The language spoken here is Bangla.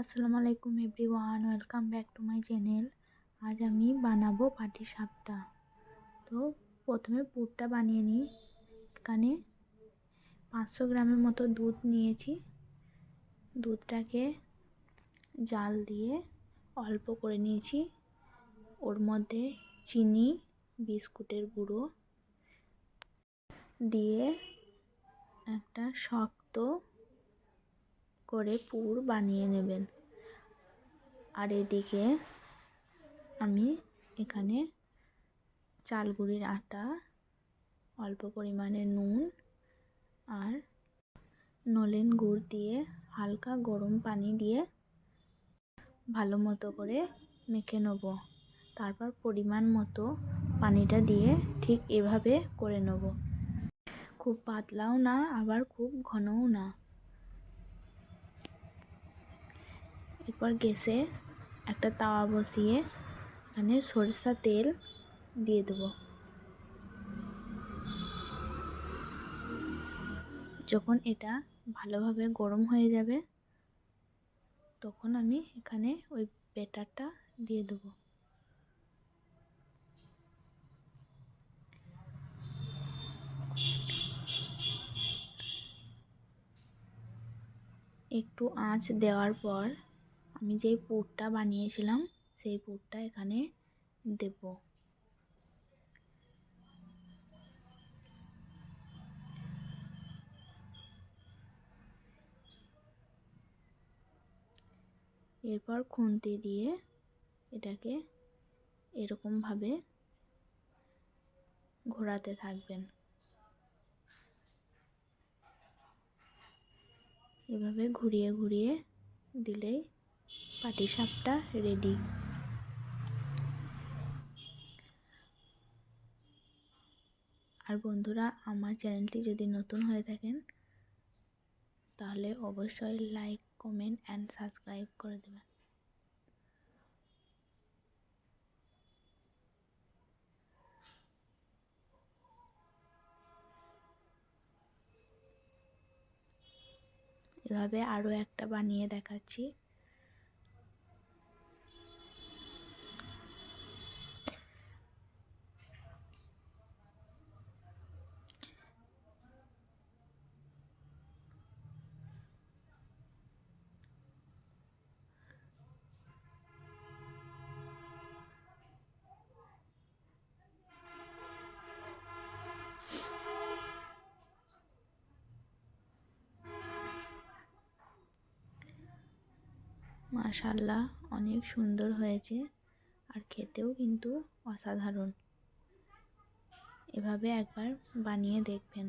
আসসালামু আলাইকুম everyone, welcome back to my channel. আজ আমি বানাবো পাটিসাপটা। তো প্রথমে পুরটা বানিয়ে নিই। এখানে 500 গ্রামের মতো দুধ নিয়েছি। দুধটাকে জাল দিয়ে অল্প করে নিয়েছি। ওর মধ্যে চিনি, বিস্কুটের গুঁড়ো দিয়ে একটা শক্ত করে পুর বানিয়ে নেবেন। আর এদিকে আমি এখানে চাল গুঁড়ির আটা, অল্প পরিমাণে নুন আর নলেন গুড় দিয়ে হালকা গরম পানি দিয়ে ভালো মতো করে মেখে নেব। তারপর পরিমাণ মতো পানিটা দিয়ে ঠিক এভাবে করে নেব। খুব পাতলাও না, আবার খুব ঘনও না। এরপর গ্যাসে একটা তাওয়া বসিয়ে এখানে সরিষার তেল দিয়ে দেবো। যখন এটা ভালোভাবে গরম হয়ে যাবে তখন আমি এখানে ওই ব্যাটারটা দিয়ে দেবো। একটু আঁচ দেওয়ার পর আমি যেই পুরটা বানিয়েছিলাম সেই পুরটা এখানে দেব। এরপর খুন্তি দিয়ে এটাকে এরকমভাবে ঘোরাতে থাকবেন। এভাবে ঘুরিয়ে ঘুরিয়ে দিলেই পাটিসাপটা রেডি। আর বন্ধুরা, আমার চ্যানেলটি যদি নতুন হয়ে থাকেন তাহলে অবশ্যই লাইক, কমেন্ট অ্যান্ড সাবস্ক্রাইব করে দেবেন। এভাবে আরও একটা বানিয়ে দেখাচ্ছি। মাশাআল্লাহ, অনেক সুন্দর হয়েছে আর খেতেও কিন্তু অসাধারণ। এভাবে একবার বানিয়ে দেখবেন।